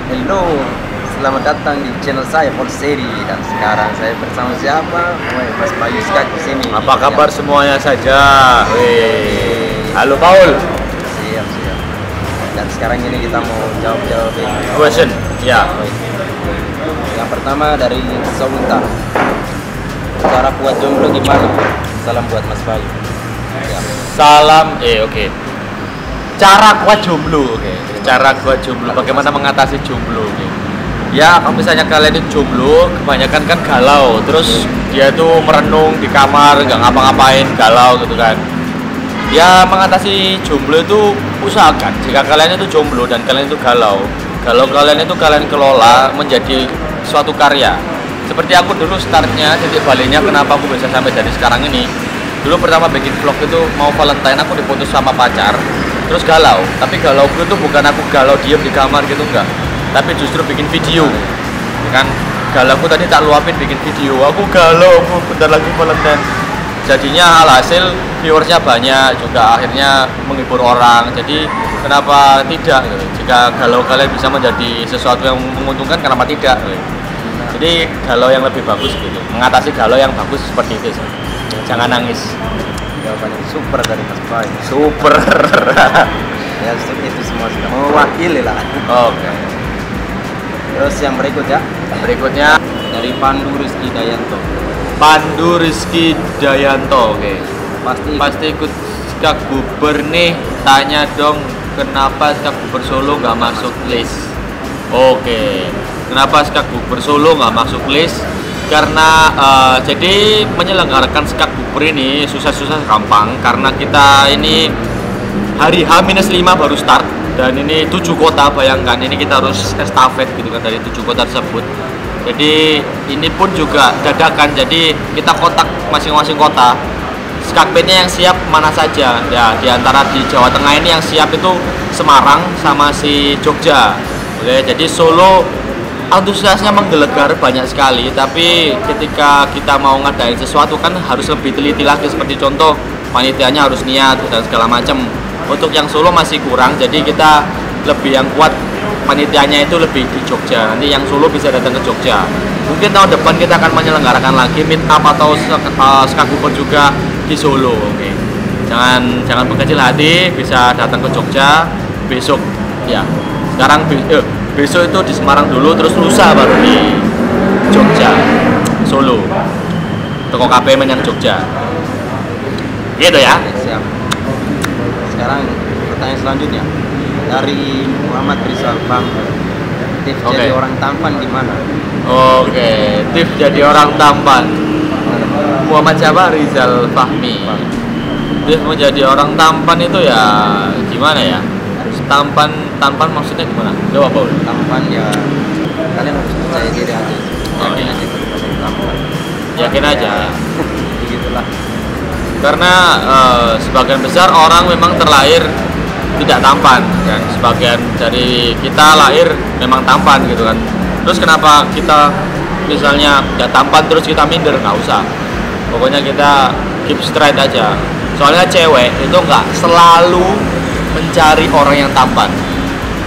Hello, selamat datang di channel saya Polseri dan sekarang saya bersama siapa? Mas Bayu Skak di sini. Apa kabar semuanya saja? Halo Paul. Siap. Dan sekarang ini kita mau jawab Question. Ya. Yang pertama dari Sawunta. Cara buat jomblo gimana? Salam buat Mas Bayu. Ya. Salam. Oke. Cara kuat jomblo. Oke. Cara kuat jomblo. Bagaimana mengatasi jomblo? Oke. Ya, kalau misalnya kalian itu jomblo, kebanyakan kan galau. Terus dia tuh merenung di kamar, nggak ngapa-ngapain, galau gitu kan. Ya, mengatasi jomblo itu usahakan. Jika kalian itu jomblo dan kalian itu galau kalian itu kalian kelola menjadi suatu karya. Seperti aku dulu startnya, titik baliknya kenapa aku bisa sampai dari sekarang ini. Dulu pertama bikin vlog itu mau Valentine, aku diputus sama pacar, terus galau. Tapi galauku itu bukan aku galau diem di kamar gitu, enggak. Tapi justru bikin video, kan? Galauku tadi tak luapin bikin video. Aku galau, aku bentar lagi Valentine. Jadinya alhasil viewersnya banyak, juga akhirnya menghibur orang. Jadi kenapa tidak? Gitu. Jika galau kalian bisa menjadi sesuatu yang menguntungkan, kenapa tidak? Gitu. Jadi galau yang lebih bagus gitu, mengatasi galau yang bagus seperti itu. Jangan nangis. Jawabannya super dari Mas Bayu. Super. Ya, itu semua sudah mewakili lah. Oke. Terus yang Berikutnya dari Pandu Rizky Dayanto. Pandu Rizky Dayanto. Oke. Pasti ikut skak buber nih. Tanya dong, kenapa skak buber Solo nggak masuk list? Oke. Kenapa skak buber Solo nggak masuk list? Karena jadi menyelenggarakan skak buber ini susah gampang, karena kita ini hari H-5 baru start, dan ini 7 kota, bayangkan ini kita harus estafet gitu kan dari 7 kota tersebut. Jadi ini pun juga dadakan, jadi kita kotak masing-masing kota. Skakbetnya yang siap mana saja ya, di antara di Jawa Tengah ini yang siap itu Semarang sama si Jogja. Oke, jadi Solo antusiasnya menggelegar banyak sekali, tapi ketika kita mau ngadain sesuatu kan harus lebih teliti lagi, seperti contoh panitianya harus niat dan segala macam. Untuk yang Solo masih kurang, jadi kita lebih yang kuat panitianya itu lebih di Jogja. Nanti yang Solo bisa datang ke Jogja. Mungkin tahun depan kita akan menyelenggarakan lagi meet up atau skak buber juga di Solo. Oke. Jangan berkecil hati, bisa datang ke Jogja besok ya. Sekarang besok itu di Semarang dulu, terus lusa baru di Jogja, Solo. Toko KPM yang Jogja. Gitu ya. Siap. Sekarang pertanyaan selanjutnya dari Muhammad Rizal Fahmi. Tips jadi orang tampan gimana? Oke, tips jadi orang tampan. Muhammad siapa? Rizal Fahmi. Tips menjadi orang tampan itu ya gimana ya? Tampan maksudnya gimana? Coba Paul. Tampan ya, kalian harus percaya diri aja. Yakin aja kalau kalian tampan. Yakin aja. Begitulah. Karena sebagian besar orang memang terlahir tidak tampan kan. Sebagian dari kita lahir memang tampan gitu kan. Terus kenapa kita misalnya nggak tampan terus kita minder? Nggak usah. Pokoknya kita keep straight aja. Soalnya cewek itu nggak selalu mencari orang yang tampan.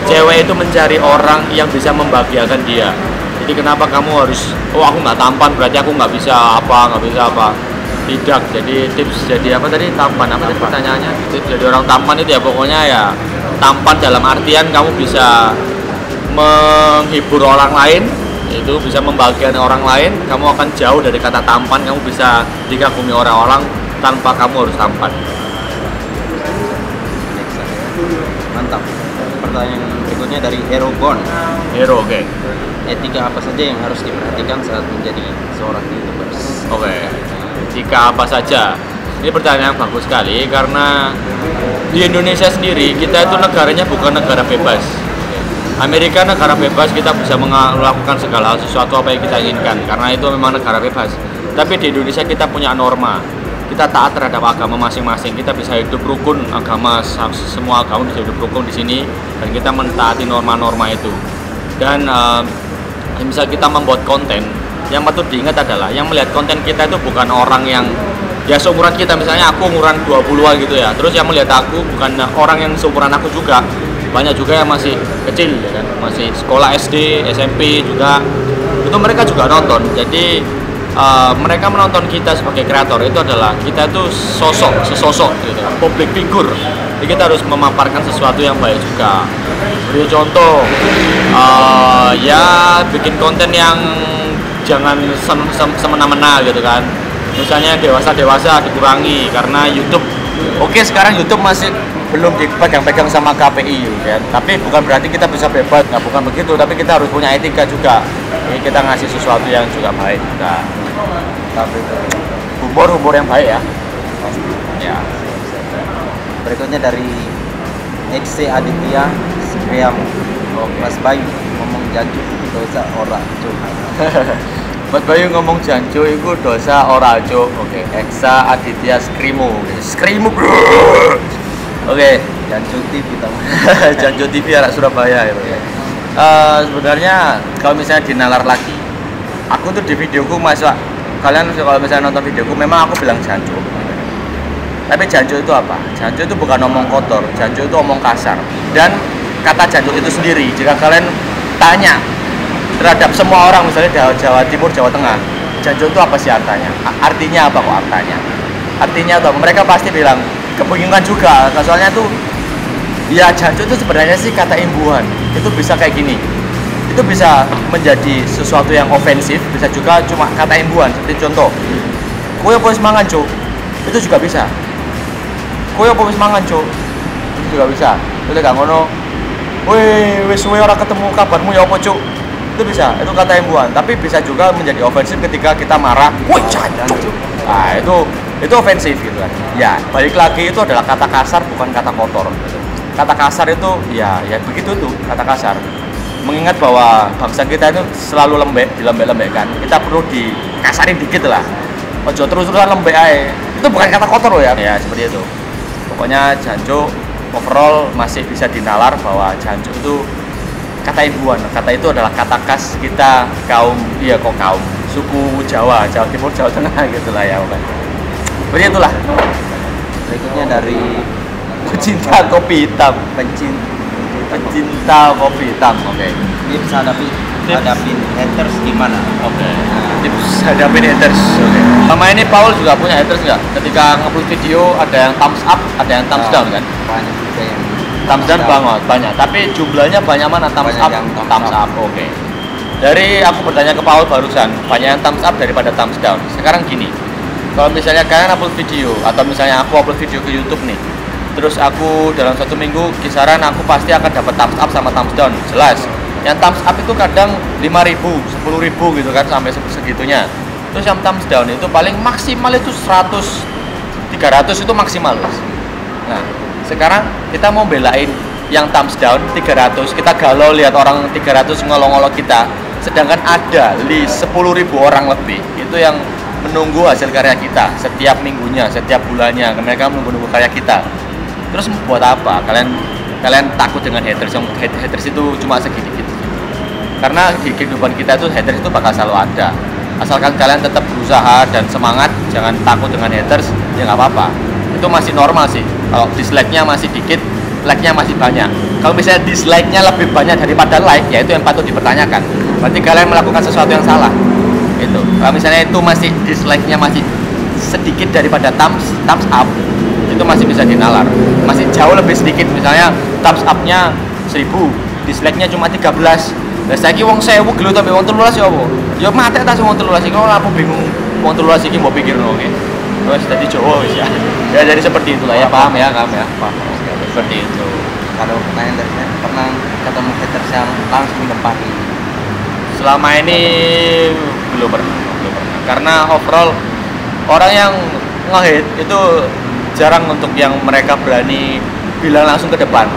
Cewek itu mencari orang yang bisa membahagiakan dia. Jadi kenapa kamu harus, aku nggak tampan berarti aku nggak bisa apa. Tidak. Jadi tips jadi apa tadi, tampan apa tadi pertanyaannya? Tips jadi orang tampan itu ya pokoknya ya tampan dalam artian kamu bisa menghibur orang lain, itu bisa membahagiakan orang lain. Kamu akan jauh dari kata tampan, kamu bisa dikagumi orang-orang tanpa kamu harus tampan. Mantap. Pertanyaan berikutnya dari Erogon. Oke. Etika apa saja yang harus diperhatikan saat menjadi seorang YouTubers? Oke. Etika apa saja? Ini pertanyaan yang bagus sekali, karena di Indonesia sendiri kita itu negaranya bukan negara bebas. Amerika negara bebas, kita bisa melakukan segala sesuatu apa yang kita inginkan, karena itu memang negara bebas. Tapi di Indonesia kita punya norma. Kita taat terhadap agama masing-masing. Kita bisa hidup rukun, semua agama bisa hidup rukun di sini, dan kita mentaati norma-norma itu. Dan misal kita membuat konten, yang patut diingat adalah yang melihat konten kita itu bukan orang yang ya seumuran kita. Misalnya aku umuran 20-an gitu ya, terus yang melihat aku bukan orang yang seumuran aku juga, banyak juga yang masih kecil ya kan, masih sekolah SD, SMP juga, itu mereka juga nonton. Jadi mereka menonton kita sebagai kreator itu adalah kita itu sesosok gitu, public figure. Jadi kita harus memaparkan sesuatu yang baik juga. Seperti contoh, ya bikin konten yang jangan semena-mena gitu kan. Misalnya dewasa dikurangi karena YouTube. Oke, sekarang YouTube masih belum dipegang-pegang sama KPI ya. Tapi bukan berarti kita bisa bebas, nggak, bukan begitu. Tapi kita harus punya etika juga. Jadi kita ngasih sesuatu yang juga baik juga. Tapi humor yang baik ya. Ya. Berikutnya dari XC Aditya Skriam. Mas Bayu ngomong janju dosa ora cuk. Mas Bayu ngomong janju itu dosa ora cuk. Oke, Eksa Aditya Skrimo. Skrimo bro. Oke, Janju TV tamu. Janju TV arah Surabaya itu. Sebenarnya kalau misalnya dinalar lagi, aku tuh di videoku masuk, kalian kalau misalnya nonton videoku memang aku bilang janju. Tapi janju itu apa? Janju itu bukan omong kotor, janju itu omong kasar. Dan kata janju itu sendiri, jika kalian tanya terhadap semua orang, misalnya Jawa Timur, Jawa Tengah, janju itu apa sih artinya? Artinya apa kok artinya? Artinya tuh mereka pasti bilang kebingungan juga, soalnya tuh ya janju itu sebenarnya sih kata imbuhan. Itu bisa kayak gini, itu bisa menjadi sesuatu yang ofensif, bisa juga cuma kata imbuhan. Seperti contoh, kowe apa wis mangan cuk, itu juga bisa. Kowe apa wis mangan cuk, itu juga bisa. Itu gak ngono, weh wis suwe ora ketemu kabarmu ya apa cuk, itu bisa, itu kata imbuhan. Tapi bisa juga menjadi ofensif ketika kita marah, woi jancuk. Nah itu ofensif gitu kan. Ya balik lagi, itu adalah kata kasar bukan kata kotor gitu. Kata kasar itu ya begitu tuh, kata kasar. Mengingat bahwa bangsa kita itu selalu lembek, dilembek-lembekkan. Kita perlu dikasarin dikit lah. Ojo terus-terusan lembek aja. Itu bukan kata kotor loh ya. Ya seperti itu. Pokoknya janjuk overall masih bisa dinalar bahwa janjuk itu kata imbuhan. Kata itu adalah kata khas kita kaum suku Jawa Timur, Jawa Tengah gitulah ya. Seperti itulah. Berikutnya dari Pecinta kopi hitam. Pecinta kopi hitam. Oke. Tips hadapin haters gimana? Oke. Tips hadapin haters. Oke. Sama ini Paul juga punya haters nggak? Ketika ngupload video ada yang thumbs up, ada yang thumbs down kan? Banyak juga yang Thumbs down banyak. Tapi jumlahnya banyak mana thumbs Banyak up? yang Thumbs up. Oke. Dari aku bertanya ke Paul barusan, banyak yang thumbs up daripada thumbs down. Sekarang gini, kalau misalnya kalian upload video atau misalnya aku upload video ke YouTube nih, terus aku dalam 1 minggu kisaran aku pasti akan dapat thumbs up sama thumbs down, jelas. Yang thumbs up itu kadang 5.000, 10.000 gitu kan, sampai segitunya. Terus yang thumbs down itu paling maksimal itu 100, 300 itu maksimal. Nah, sekarang kita mau belain yang thumbs down 300, kita galau lihat orang 300 ngolong-ngolong kita, sedangkan ada 10.000 orang lebih itu yang menunggu hasil karya kita setiap minggunya, setiap bulannya, mereka menunggu karya kita. Terus buat apa? Kalian takut dengan haters? Yang haters itu cuma segini gitu. Karena di kehidupan kita itu haters itu bakal selalu ada. Asalkan kalian tetap berusaha dan semangat, jangan takut dengan haters, ya nggak apa-apa. Itu masih normal sih. Kalau dislike-nya masih dikit, like-nya masih banyak. Kalau misalnya dislike-nya lebih banyak daripada like, ya itu yang patut dipertanyakan. Berarti kalian melakukan sesuatu yang salah. Itu. Kalau misalnya itu masih dislike-nya masih sedikit daripada thumbs up, itu masih bisa dinalar, masih jauh lebih sedikit. Misalnya thumbs up-nya 1000, dislike-nya cuma 13. Lah saiki wong 1000 gelo tapi wong 13 ya apa? Ya mate ta wong 13 iki, kalau aku bingung wong 13 iki mbok pikirno nggih. Wes dadi Jawa wis ya. Ya jadi seperti itulah ya, paham ya. Paham. Seperti itu. Kalau pertanyaan dari saya, pernah ketemu haters yang langsung menempati? Selama ini belum pernah. Karena overall orang yang nge-hate itu jarang untuk yang mereka berani bilang langsung ke depan.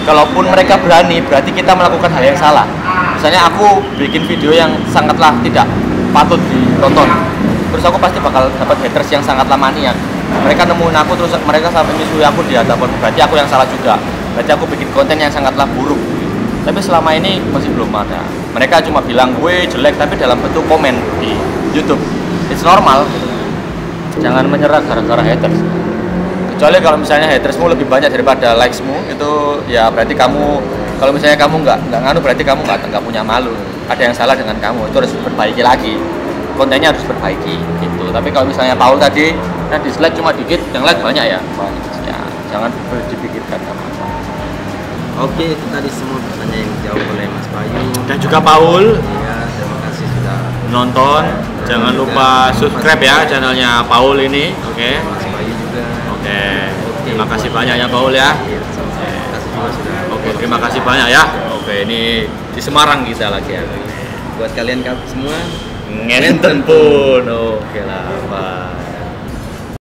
Kalaupun mereka berani, berarti kita melakukan hal yang salah. Misalnya aku bikin video yang sangatlah tidak patut ditonton, terus aku pasti bakal dapat haters yang sangatlah maniak. Mereka nemuin aku, terus mereka sampai misuhi aku di hadapan, berarti aku yang salah juga. Berarti aku bikin konten yang sangatlah buruk. Tapi selama ini masih belum ada. Mereka cuma bilang gue jelek, tapi dalam bentuk komen di YouTube. It's normal. Jangan menyerah gara-gara haters. Kecuali kalau misalnya hatersmu lebih banyak daripada likesmu, itu ya berarti kamu, kalau misalnya kamu nggak nganu, berarti kamu nggak punya malu. Ada yang salah dengan kamu, itu harus diperbaiki lagi, kontennya harus diperbaiki gitu. Tapi kalau misalnya Paul tadi, nah dislike cuma dikit, yang like banyak ya, jangan dipikirkan apa-apa. Oke, itu tadi semua pertanyaan yang dijawab oleh Mas Bayu Dan juga Paul. Iya, terima kasih sudah Nonton, jangan lupa subscribe ya channelnya Paul ini, oke? Mas Bayu juga. Oke, terima kasih banyak ya Paul ya. Iya, terima kasih juga sudah. Oke, terima kasih banyak ya. Oke, ini di Semarang kita lagi ya. Buat kalian semua, Ngenten pun. Oke lah, bye.